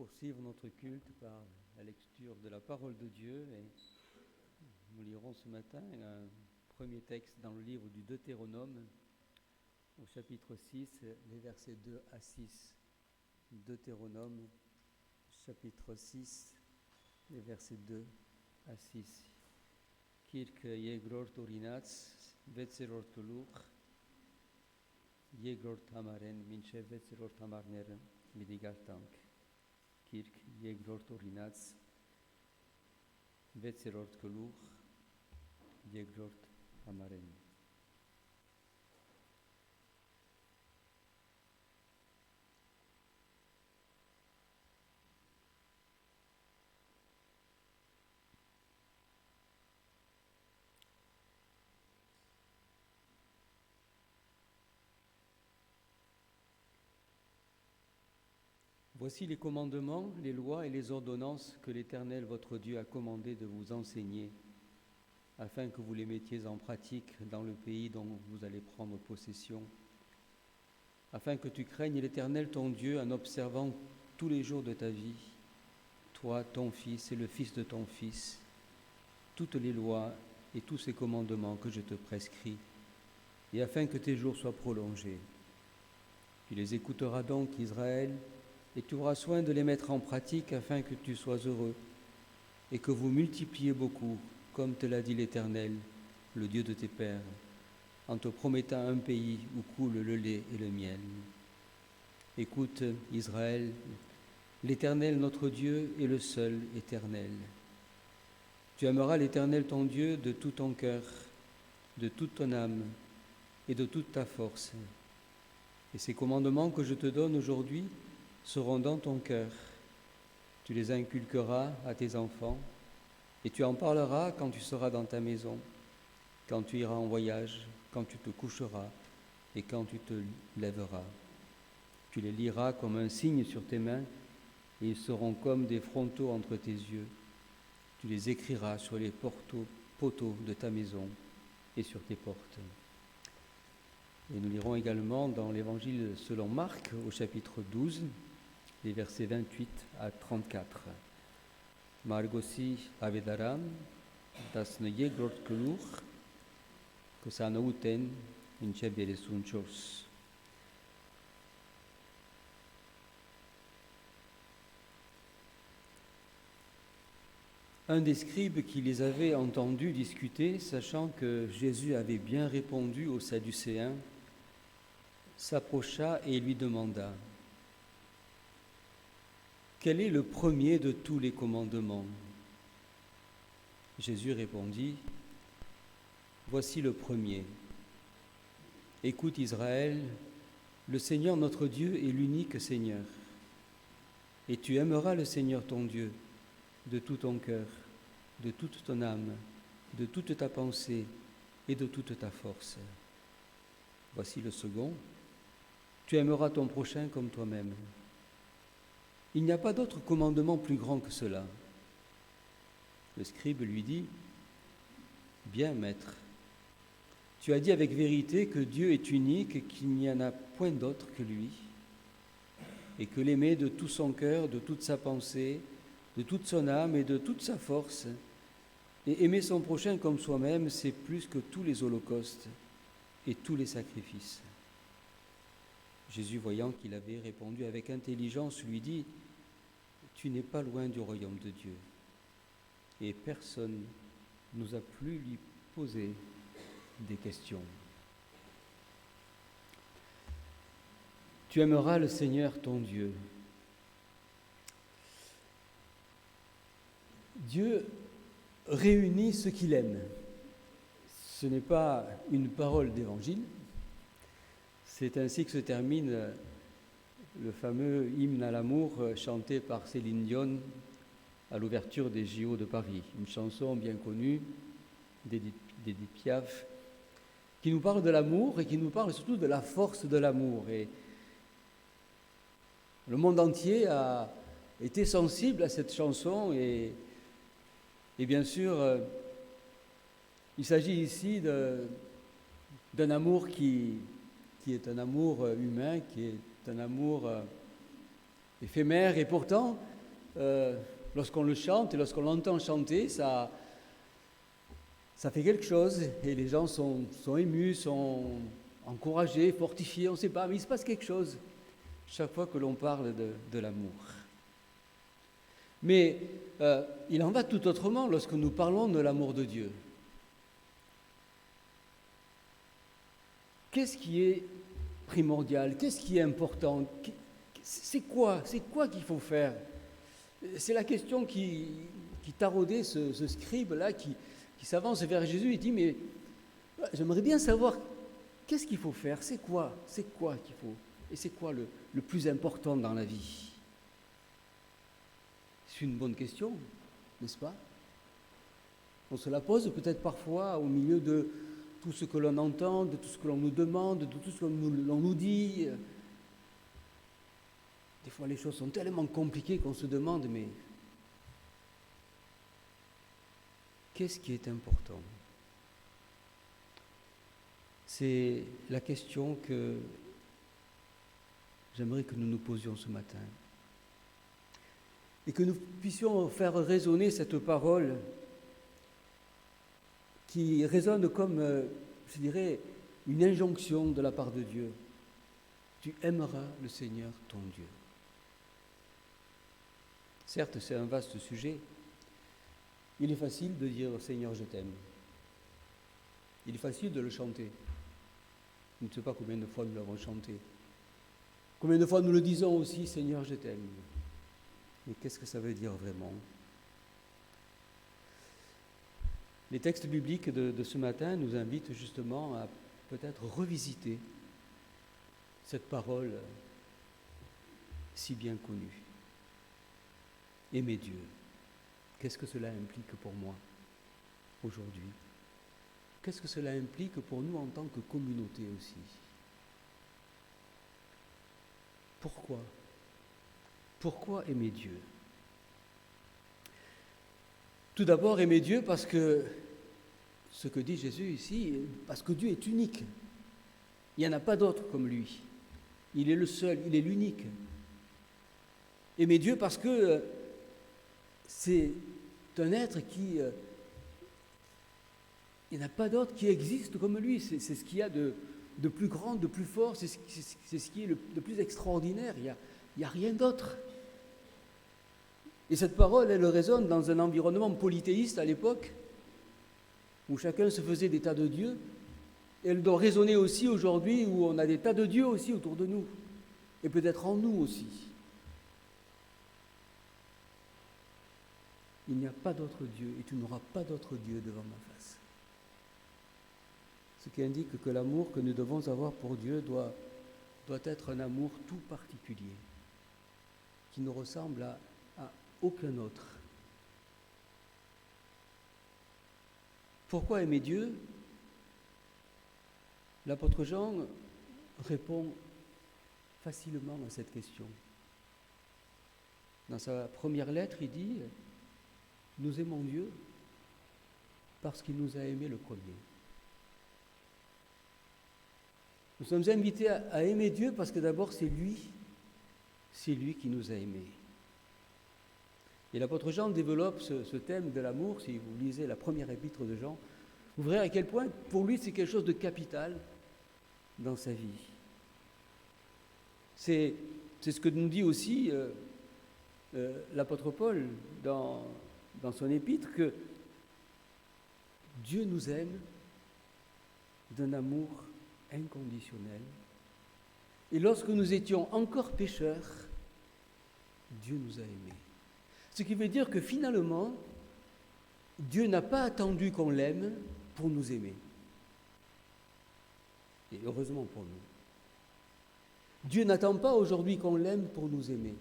poursuivre notre culte par la lecture de la parole de Dieu et nous lirons ce matin un premier texte dans le livre du Deutéronome au chapitre 6, les versets 2 à 6. Deutéronome, chapitre 6, les versets 2 à 6. Kirk yegrort orinats, vetzerort luch, yegrort amaren, minche vetzerort amarner, midigartank. Kirk yegrort orinats, vetzerort luch, yegrort amaren. Voici les commandements, les lois et les ordonnances que l'Éternel votre Dieu a commandé de vous enseigner, afin que vous les mettiez en pratique dans le pays dont vous allez prendre possession, afin que tu craignes l'Éternel ton Dieu en observant tous les jours de ta vie, toi, ton fils et le fils de ton fils, toutes les lois et tous ces commandements que je te prescris, et afin que tes jours soient prolongés. Tu les écouteras donc, Israël, et tu auras soin de les mettre en pratique afin que tu sois heureux et que vous multipliez beaucoup, comme te l'a dit l'Éternel, le Dieu de tes pères, en te promettant un pays où coule le lait et le miel. Écoute, Israël, l'Éternel notre Dieu est le seul éternel. Tu aimeras l'Éternel ton Dieu de tout ton cœur, de toute ton âme et de toute ta force. Et ces commandements que je te donne aujourd'hui seront dans ton cœur. Tu les inculqueras à tes enfants et tu en parleras quand tu seras dans ta maison, quand tu iras en voyage, quand tu te coucheras et quand tu te lèveras. Tu les liras comme un signe sur tes mains et ils seront comme des frontaux entre tes yeux. Tu les écriras sur les poteaux de ta maison et sur tes portes. Et nous lirons également dans l'Évangile selon Marc au chapitre 12, les versets 28 à 34. Margosi avedaram, das ne yegrort keluch, que sa nauten incebere sunchos. Un des scribes qui les avait entendus discuter, sachant que Jésus avait bien répondu aux Sadducéens, s'approcha et lui demanda: quel est le premier de tous les commandements? Jésus répondit: voici le premier. Écoute Israël, le Seigneur notre Dieu est l'unique Seigneur. Et tu aimeras le Seigneur ton Dieu de tout ton cœur, de toute ton âme, de toute ta pensée et de toute ta force. Voici le second. Tu aimeras ton prochain comme toi-même. Il n'y a pas d'autre commandement plus grand que cela. Le scribe lui dit: bien, maître, tu as dit avec vérité que Dieu est unique et qu'il n'y en a point d'autre que lui, et que l'aimer de tout son cœur, de toute sa pensée, de toute son âme et de toute sa force, et aimer son prochain comme soi-même, c'est plus que tous les holocaustes et tous les sacrifices. Jésus, voyant qu'il avait répondu avec intelligence, lui dit: tu n'es pas loin du royaume de Dieu. Et personne n'osa plus lui poser des questions. Tu aimeras le Seigneur ton Dieu. Dieu réunit ce qu'il aime. Ce n'est pas une parole d'évangile. C'est ainsi que se termine le fameux hymne à l'amour chanté par Céline Dion à l'ouverture des JO de Paris. Une chanson bien connue d'Édith Piaf qui nous parle de l'amour et qui nous parle surtout de la force de l'amour. Et le monde entier a été sensible à cette chanson et bien sûr, il s'agit ici d'un amour qui est un amour humain, qui est un amour éphémère, et pourtant, lorsqu'on le chante et lorsqu'on l'entend chanter, ça fait quelque chose et les gens sont émus, sont encouragés, fortifiés, on ne sait pas, mais il se passe quelque chose chaque fois que l'on parle de l'amour. Mais il en va tout autrement lorsque nous parlons de l'amour de Dieu. Qu'est-ce qui est primordial? Qu'est-ce qui est important? C'est quoi qu'il faut faire? C'est la question qui taraudait ce scribe-là qui s'avance vers Jésus et dit, mais j'aimerais bien savoir qu'est-ce qu'il faut faire? C'est quoi qu'il faut? Et c'est quoi le plus important dans la vie? C'est une bonne question, n'est-ce pas? On se la pose peut-être parfois au milieu de tout ce que l'on entend, de tout ce que l'on nous demande, de tout ce que l'on nous dit. Des fois, les choses sont tellement compliquées qu'on se demande, mais qu'est-ce qui est important? C'est la question que j'aimerais que nous nous posions ce matin. Et que nous puissions faire résonner cette parole qui résonne comme, je dirais, une injonction de la part de Dieu. Tu aimeras le Seigneur ton Dieu. Certes, c'est un vaste sujet. Il est facile de dire « Seigneur, je t'aime ». Il est facile de le chanter. Je ne sais pas combien de fois nous l'avons chanté. Combien de fois nous le disons aussi « Seigneur, je t'aime ». Mais qu'est-ce que ça veut dire vraiment? Les textes bibliques de ce matin nous invitent justement à peut-être revisiter cette parole si bien connue. Aimer Dieu, qu'est-ce que cela implique pour moi aujourd'hui? Qu'est-ce que cela implique pour nous en tant que communauté aussi? Pourquoi? Pourquoi aimer Dieu? Tout d'abord, aimer Dieu parce que, ce que dit Jésus ici, parce que Dieu est unique. Il n'y en a pas d'autre comme lui. Il est le seul, il est l'unique. Aimer Dieu parce que c'est un être qui... il n'y en a pas d'autre qui existe comme lui. C'est ce qu'il y a de plus grand, de plus fort, c'est ce qui est de plus extraordinaire. Il n'y a rien d'autre. Et cette parole, elle résonne dans un environnement polythéiste à l'époque, où chacun se faisait des tas de dieux. Et elle doit résonner aussi aujourd'hui, où on a des tas de dieux aussi autour de nous, et peut-être en nous aussi. Il n'y a pas d'autre Dieu, et tu n'auras pas d'autre Dieu devant ma face. Ce qui indique que l'amour que nous devons avoir pour Dieu doit être un amour tout particulier, qui ne ressemble à aucun autre. Pourquoi aimer Dieu? L'apôtre Jean répond facilement à cette question. Dans sa première lettre, il dit « Nous aimons Dieu parce qu'il nous a aimés le premier ». Nous sommes invités à aimer Dieu parce que d'abord c'est lui qui nous a aimés. Et l'apôtre Jean développe ce thème de l'amour. Si vous lisez la première épître de Jean, vous verrez à quel point pour lui c'est quelque chose de capital dans sa vie. C'est ce que nous dit aussi l'apôtre Paul dans son épître, que Dieu nous aime d'un amour inconditionnel. Et lorsque nous étions encore pécheurs, Dieu nous a aimés. Ce qui veut dire que finalement, Dieu n'a pas attendu qu'on l'aime pour nous aimer. Et heureusement pour nous. Dieu n'attend pas aujourd'hui qu'on l'aime pour nous aimer.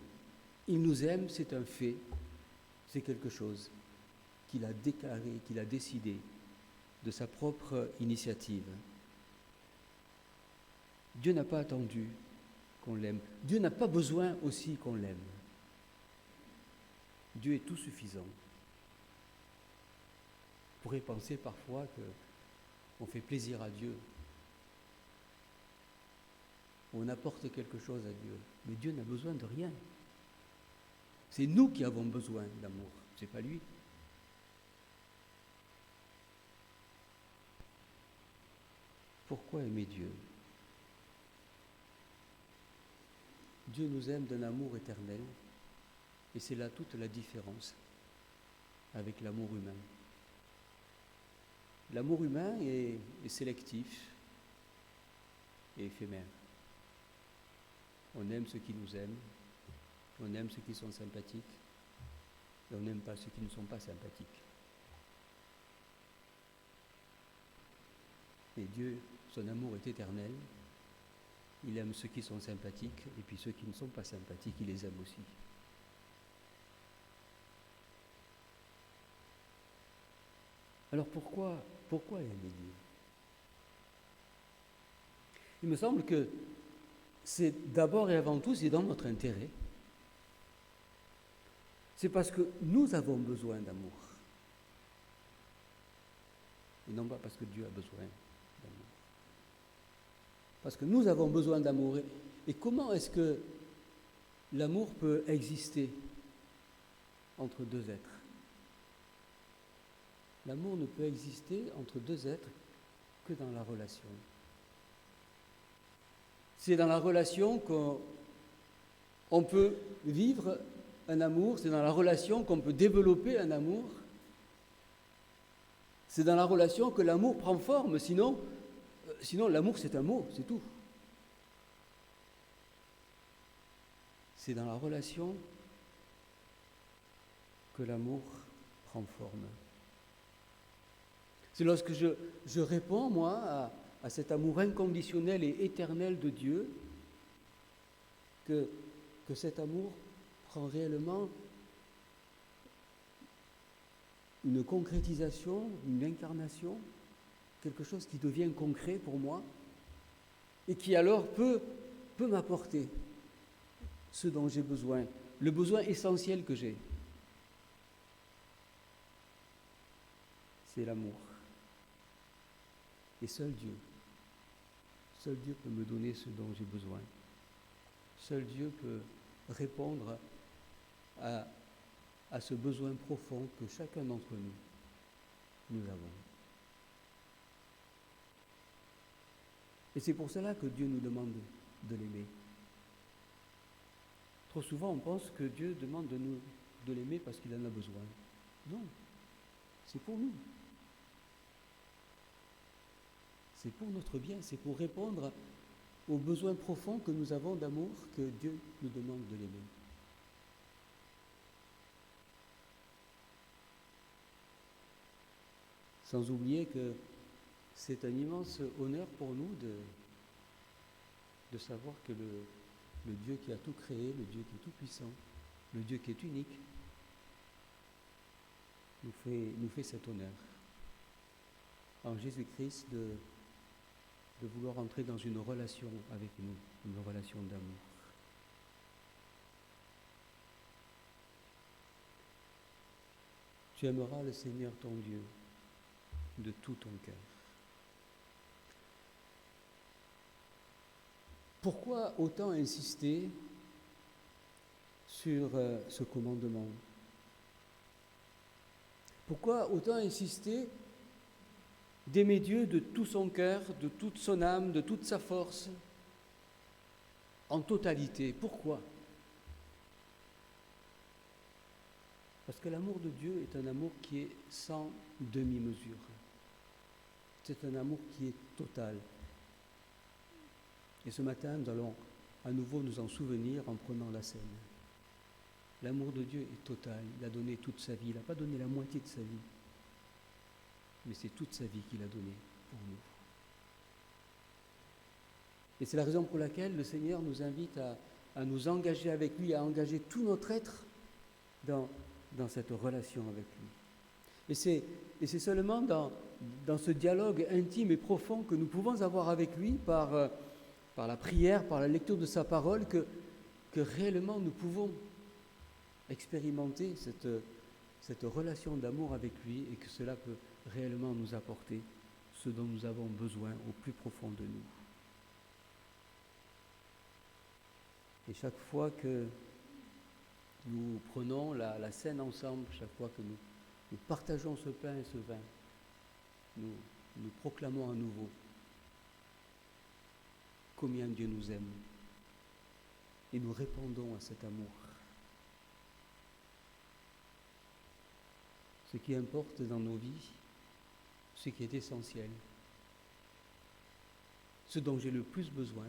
Il nous aime, c'est un fait, c'est quelque chose qu'il a déclaré, qu'il a décidé de sa propre initiative. Dieu n'a pas attendu qu'on l'aime. Dieu n'a pas besoin aussi qu'on l'aime. Dieu est tout suffisant. On pourrait penser parfois qu'on fait plaisir à Dieu. On apporte quelque chose à Dieu. Mais Dieu n'a besoin de rien. C'est nous qui avons besoin d'amour, c'est pas lui. Pourquoi aimer Dieu? Dieu nous aime d'un amour éternel, et c'est là toute la différence avec l'amour humain. L'amour humain est sélectif et éphémère. On aime ceux qui nous aiment, on aime ceux qui sont sympathiques, et on n'aime pas ceux qui ne sont pas sympathiques. Et Dieu, son amour est éternel. Il aime ceux qui sont sympathiques, et puis ceux qui ne sont pas sympathiques, il les aime aussi. Alors pourquoi aimer Dieu? Il me semble que c'est d'abord et avant tout, c'est dans notre intérêt. C'est parce que nous avons besoin d'amour. Et non pas parce que Dieu a besoin d'amour. Parce que nous avons besoin d'amour. Et comment est-ce que l'amour peut exister entre deux êtres? L'amour ne peut exister entre deux êtres que dans la relation. C'est dans la relation qu'on peut vivre un amour, c'est dans la relation qu'on peut développer un amour. C'est dans la relation que l'amour prend forme, sinon l'amour c'est un mot, c'est tout. C'est dans la relation que l'amour prend forme. C'est lorsque je réponds, moi, à cet amour inconditionnel et éternel de Dieu, que cet amour prend réellement une concrétisation, une incarnation, quelque chose qui devient concret pour moi, et qui alors peut m'apporter ce dont j'ai besoin, le besoin essentiel que j'ai. C'est l'amour. Et seul Dieu peut me donner ce dont j'ai besoin. Seul Dieu peut répondre à ce besoin profond que chacun d'entre nous avons. Et c'est pour cela que Dieu nous demande de l'aimer. Trop souvent, on pense que Dieu demande de l'aimer parce qu'il en a besoin. Non, c'est pour nous. C'est pour notre bien, c'est pour répondre aux besoins profonds que nous avons d'amour que Dieu nous demande de l'aimer. Sans oublier que c'est un immense honneur pour nous de savoir que le Dieu qui a tout créé, le Dieu qui est tout puissant, le Dieu qui est unique, nous fait cet honneur. En Jésus-Christ, de vouloir entrer dans une relation avec nous, une relation d'amour. Tu aimeras le Seigneur ton Dieu de tout ton cœur. Pourquoi autant insister sur ce commandement? Pourquoi autant insister d'aimer Dieu de tout son cœur, de toute son âme, de toute sa force, en totalité? Pourquoi? Parce que l'amour de Dieu est un amour qui est sans demi-mesure. C'est un amour qui est total. Et ce matin, nous allons à nouveau nous en souvenir en prenant la scène. L'amour de Dieu est total. Il a donné toute sa vie. Il n'a pas donné la moitié de sa vie. Mais c'est toute sa vie qu'il a donnée pour nous. Et c'est la raison pour laquelle le Seigneur nous invite à nous engager avec lui, à engager tout notre être dans cette relation avec lui. Et c'est seulement dans ce dialogue intime et profond que nous pouvons avoir avec lui par la prière, par la lecture de sa parole, que réellement nous pouvons expérimenter cette relation d'amour avec lui et que cela peut réellement nous apporter ce dont nous avons besoin au plus profond de nous. Et chaque fois Nous prenons la scène ensemble chaque fois que nous partageons ce pain et ce vin. Nous proclamons à nouveau combien Dieu nous aime et nous répondons à cet amour. Ce qui importe dans nos vies, ce qui est essentiel, ce dont j'ai le plus besoin,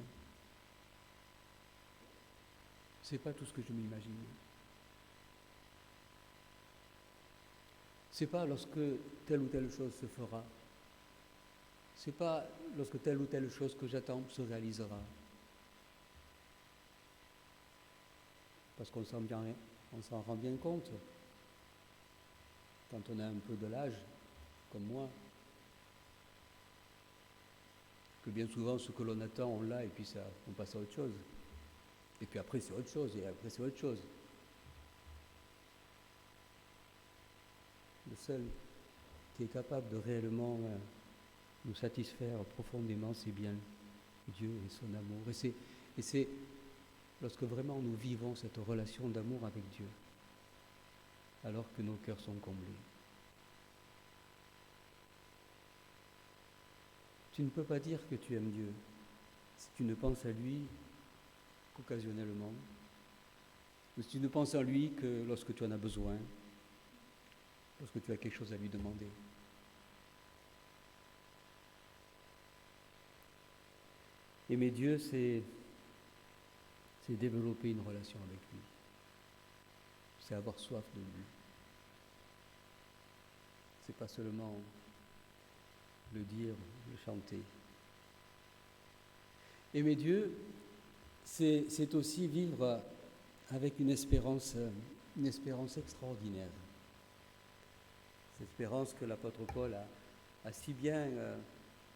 ce n'est pas tout ce que je m'imagine. Ce n'est pas lorsque telle ou telle chose se fera. Ce n'est pas lorsque telle ou telle chose que j'attends se réalisera. Parce qu'on s'en rend bien compte. Quand on a un peu de l'âge, comme moi, que bien souvent ce que l'on attend, on l'a et puis on passe à autre chose. Et puis après c'est autre chose, et après c'est autre chose. Le seul qui est capable de réellement nous satisfaire profondément, c'est bien Dieu et son amour. Et c'est lorsque vraiment nous vivons cette relation d'amour avec Dieu, alors que nos cœurs sont comblés. Tu ne peux pas dire que tu aimes Dieu si tu ne penses à lui qu'occasionnellement, si tu ne penses à lui que lorsque tu en as besoin, lorsque tu as quelque chose à lui demander. Aimer Dieu, c'est développer une relation avec lui. C'est avoir soif de lui. C'est pas seulement le dire, le chanter. Aimer Dieu, c'est aussi vivre avec une espérance extraordinaire. Cette espérance que l'apôtre Paul a si bien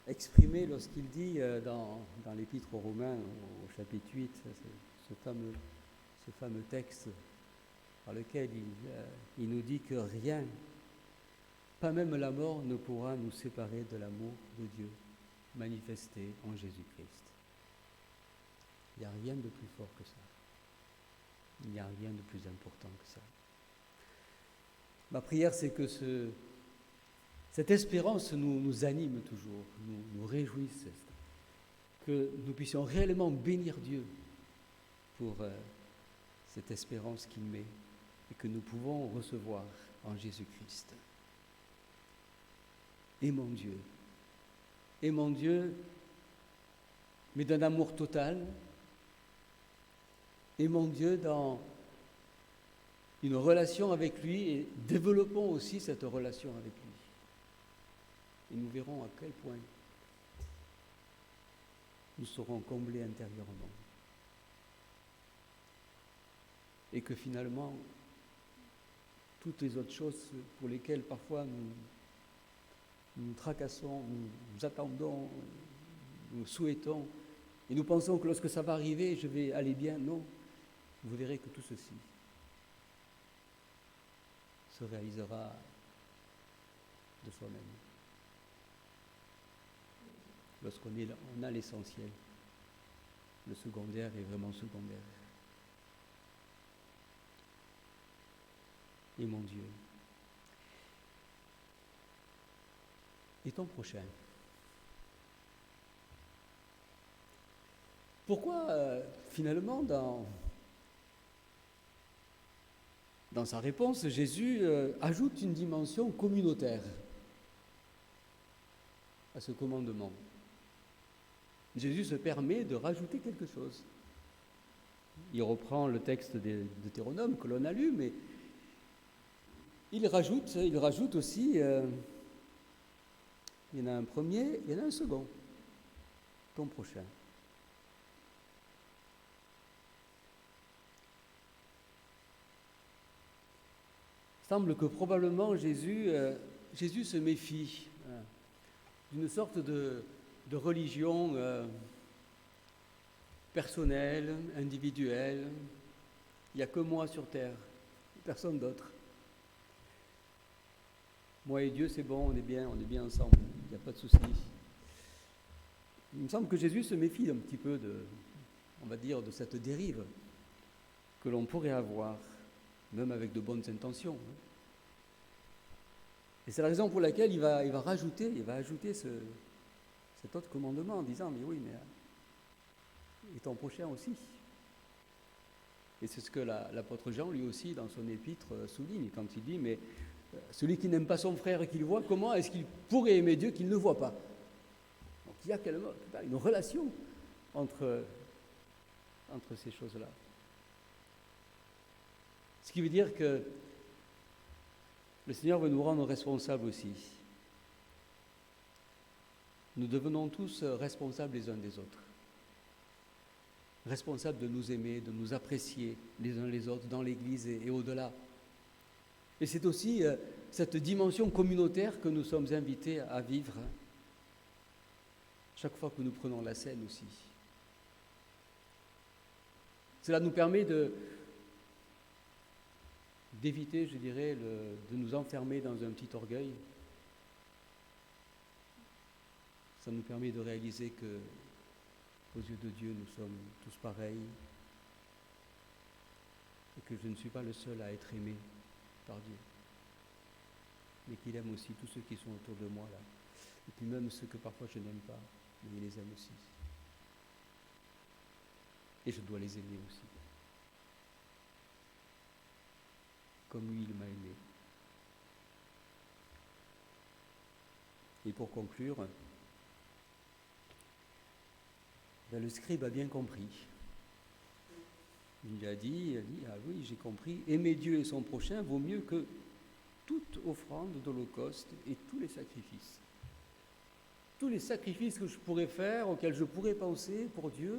exprimée lorsqu'il dit dans l'Épître aux Romains, au chapitre 8, ce fameux texte par lequel il nous dit que rien, pas même la mort, ne pourra nous séparer de l'amour de Dieu manifesté en Jésus-Christ. Il n'y a rien de plus fort que ça. Il n'y a rien de plus important que ça. Ma prière, c'est que cette espérance nous anime toujours, nous réjouisse, que nous puissions réellement bénir Dieu pour cette espérance qu'il met et que nous pouvons recevoir en Jésus-Christ. Aimons Dieu, mais d'un amour total. Aimons Dieu dans une relation avec lui et développons aussi cette relation avec lui. Et nous verrons à quel point nous serons comblés intérieurement. Et que finalement, toutes les autres choses pour lesquelles parfois nous tracassons, nous attendons, nous souhaitons, et nous pensons que lorsque ça va arriver, je vais aller bien. Non, vous verrez que tout ceci se réalisera de soi-même. Lorsqu'on a l'essentiel, le secondaire est vraiment secondaire. Et mon Dieu. Et ton prochain. Pourquoi, finalement, dans sa réponse, Jésus ajoute une dimension communautaire à ce commandement? Jésus se permet de rajouter quelque chose. Il reprend le texte de Deutéronome que l'on a lu, mais il rajoute aussi, il y en a un premier, il y en a un second, ton prochain. Il semble que probablement Jésus se méfie d'une sorte de religion personnelle, individuelle. Il n'y a que moi sur terre, personne d'autre. Moi et Dieu, c'est bon, on est bien ensemble, il n'y a pas de souci. Il me semble que Jésus se méfie un petit peu de cette dérive que l'on pourrait avoir. même avec de bonnes intentions. Et c'est la raison pour laquelle il va ajouter cet autre commandement en disant, mais oui, mais et ton prochain aussi. Et c'est ce que l'apôtre Jean, lui aussi, dans son épître, souligne, quand il dit, mais celui qui n'aime pas son frère et qu'il voit, comment est-ce qu'il pourrait aimer Dieu qu'il ne voit pas? Donc il y a une relation entre ces choses-là. Ce qui veut dire que le Seigneur veut nous rendre responsables aussi. Nous devenons tous responsables les uns des autres. Responsables de nous aimer, de nous apprécier les uns les autres dans l'Église et au-delà. Et c'est aussi cette dimension communautaire que nous sommes invités à vivre chaque fois que nous prenons la scène aussi. Cela nous permet d'éviter, je dirais, de nous enfermer dans un petit orgueil. Ça nous permet de réaliser que, aux yeux de Dieu, nous sommes tous pareils et que je ne suis pas le seul à être aimé par Dieu, mais qu'il aime aussi tous ceux qui sont autour de moi là, et puis même ceux que parfois je n'aime pas, mais il les aime aussi. Et je dois les aimer aussi, comme lui il m'a aimé. Et pour conclure, le scribe a bien compris. Il a dit, ah oui, j'ai compris, aimer Dieu et son prochain vaut mieux que toute offrande d'holocauste et tous les sacrifices. Tous les sacrifices que je pourrais faire, auxquels je pourrais penser pour Dieu,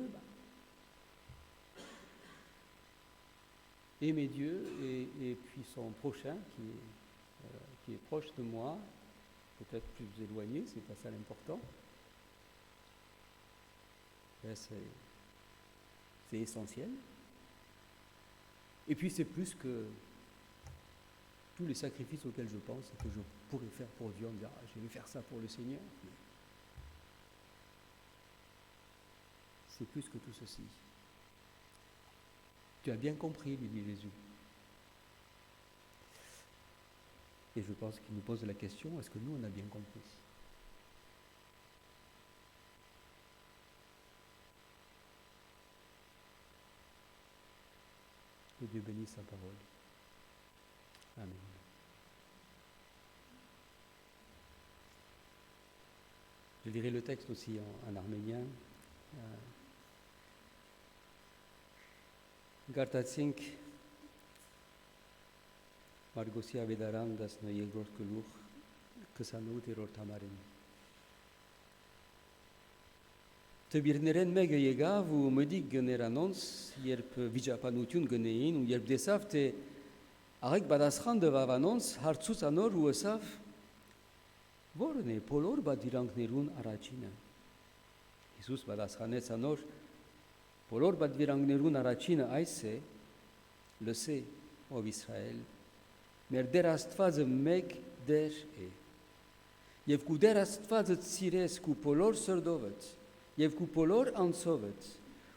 aimer Dieu et puis son prochain qui est proche de moi, peut-être plus éloigné, c'est pas ça l'important. C'est essentiel. Et puis c'est plus que tous les sacrifices auxquels je pense et que je pourrais faire pour Dieu en disant je vais faire ça pour le Seigneur. C'est plus que tout ceci. Tu as bien compris, lui dit Jésus. Et je pense qu'il nous pose la question, est-ce que nous on a bien compris? Que Dieu bénisse sa parole. Amen. Je lirai le texte aussi en arménien. Գարտացինք Մարգոսի ավետարան 12-րդ գլուխ 28-րդ համարին։ Տբիրներեն մեկը եկավ ու մդիկ գներանոնց, երբ վիճապանություն գնեին ու երբ դեսավ, թե աղեկ պատասխան տվավ անոնց, հարցուց անոր ու ըսավ, որն է բոլոր պատվիրանքներուն առաջինը։ Հիսուս պատասխանեց անոր, բոլոր պատվիրանքներուն առաջինը այս է, լսե, ով Իսրայել, մեր Տեր Աստվածը մեկ Տեր է։ Եվ քու Տեր Աստվածը սիրես քու բոլոր սրտովդ, եւ քու բոլոր անձովդ,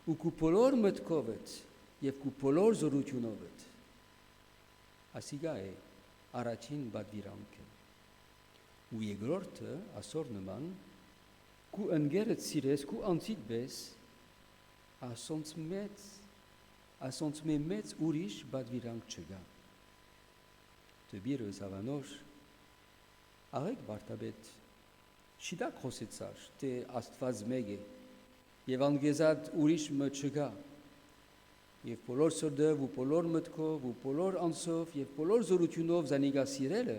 ու քու բոլոր մտքովդ, եւ քու բոլոր զորությունովդ։ Ասիգա է առաջին պատվիրանքը։ Ու երկրորդը ասոր նման, քու ընկերդ սիրես քու անձիդ պես, ասոնց մեծ ուրիշ պատվիրանք չկա։ Տբիրը զավանոր, աղեկ վարդապետ, Չիտա խոսեցար, թե Աստված մեկ է, եւ անգեզատ ուրիշ մը չկա, եւ բոլոր սրտով ու բոլոր մտքով ու բոլոր անձով եւ բոլոր զորությունով զանիգա սիրելը,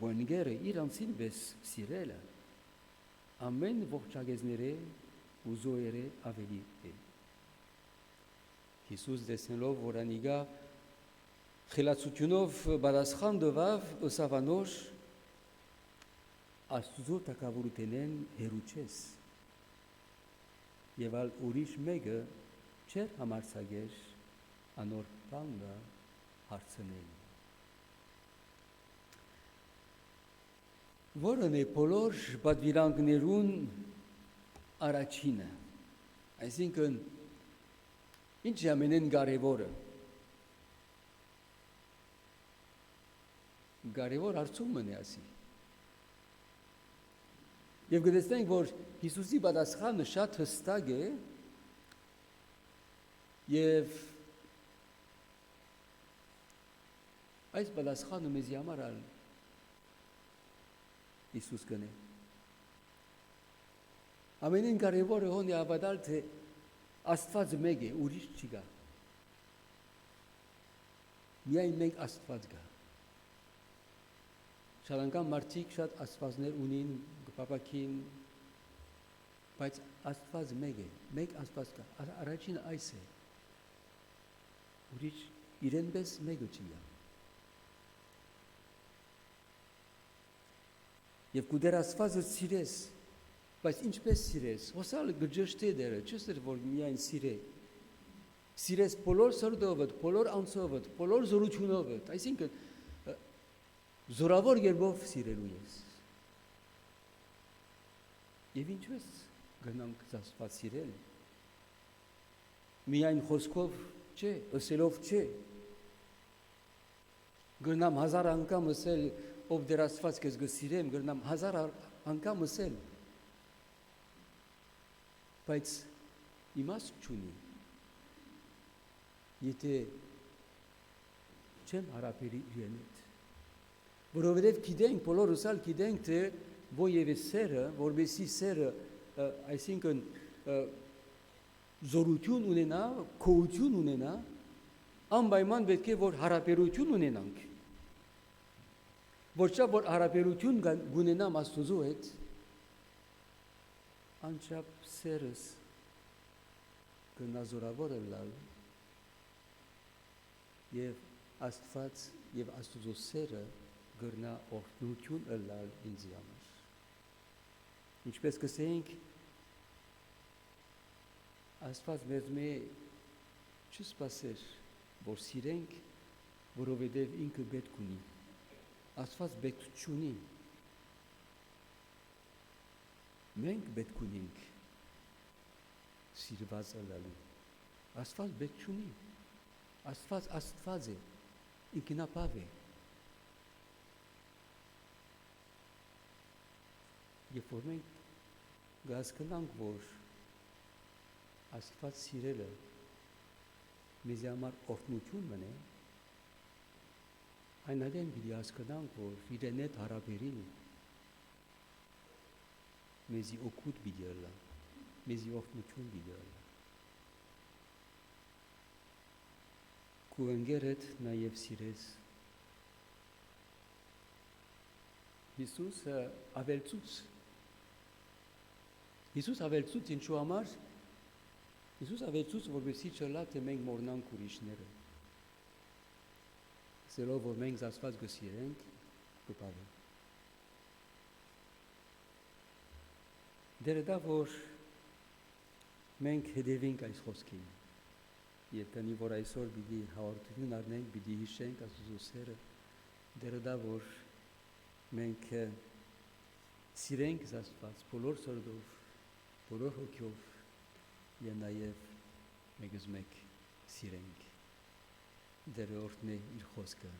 ու ընկերը իր անձին պես սիրելը, ամեն ողջագեզները ու զոհերը ավելի է։ Հիսուս տեսնելով, որ անիգա խելացությունով պատասխան տվավ, ըսավ անոր, Աստուծո թագավորութենեն հեռու չես, եւ ալ ուրիշ մեկը չեր համարձակեր անոր բանը հարցնել։ Որն է բոլոր պատվիրանքներուն առաջինը, այսինքն ինչ է ամենեն կարևորը։ Կարևոր հարցում մնե ասի։ Եվ գտեսնենք, որ Հիսուսի պատասխանը շատ հստակ է եւ այս պատասխանը մեզ համար ալ Հիսուս կնե։ Ամենին կարևորը հոն է ավադալ, թե Աստված մեկ է, ուրիշ չկա։ Միայն մեկ Աստված կա։ Շատ անգամ մարդիկ շատ աստվածներ ունին, կպապակին, բայց Աստված մեկ է, մեկ Աստված կա։ Առաջինը այս է։ Ուրիշ իրեն պես մեկը չկա։ Եվ կուդեր Աստվածը սիրես, բայց ինչպես սիրես, հոսալ գջշտե դերը, չսեր որ միայն սիրե։ Սիրես բոլոր սրտովդ, բոլոր անձովդ, բոլոր զորությունովդ, այսինքն զորավոր երբով սիրելու ես։ Եվ ինչպես գնանք Աստված սիրել։ Միայն խոսքով չէ, ըսելով չէ։ Գնամ 1000 անգամ ըսել, ով դեր Աստված քեզ գսիրեմ, գնամ 1000 անգամ ըսել։ Բայց իմաստ չունի։ Եթե չեմ հարաբերի իրեն հետ։ Որովհետև գիտենք, բոլորս ալ գիտենք, թե ովևէ սերը, որբեսի սերը, այսինքն զորություն ունենա, քոություն ունենա, անպայման պետք է որ հարաբերություն ունենանք։ Ոչ որ հարաբերություն ունենամ Աստծո հետ, անչափ սերս կնազորավոր լալ եւ Աստված եւ Աստծո սերը գրնա օրհնություն լալ ինձ համար։ Ինչպես կսենք, Աստված մեզ չսպասեր, որ սիրենք, որովհետև ինքը պետք ունի։ Աստված պետք չունի։ Մենք պետք ունենք սիրված ալալու։ Աստված պետք չունի։ Աստված է, ինքնապավ է։ Երբ որ մենք գասկնանք, որ Աստված սիրելը մեզ համար օրհնություն մնե, այն այդեն պիտի հասկանանք, որ իրեն հետ հարաբերին մեզի օգուտ պիտի ըլլա, մեզի օրհնություն պիտի ըլլա։ Քու ընկերդ նաև սիրես։ Հիսուս ավելցուց ինչու համար, Հիսուս ավելցուց, որպեսզի չլա, թե մենք մոռնանք ուրիշները։ Սելով, որ մենք Աստված գսիրենք, կպավենք։ Դերը դա, որ մենք հետևենք այս խոսքին, եւ քանի որ այսօր պիտի հաղորդություն առնենք, պիտի հիշենք Աստծո սերը, դերը դա, որ մենք սիրենք Աստված բոլոր սրտով, բոլոր հոգով եւ նաեւ մեկս մեկ սիրենք։ Դերը օրհնե իր խոսքը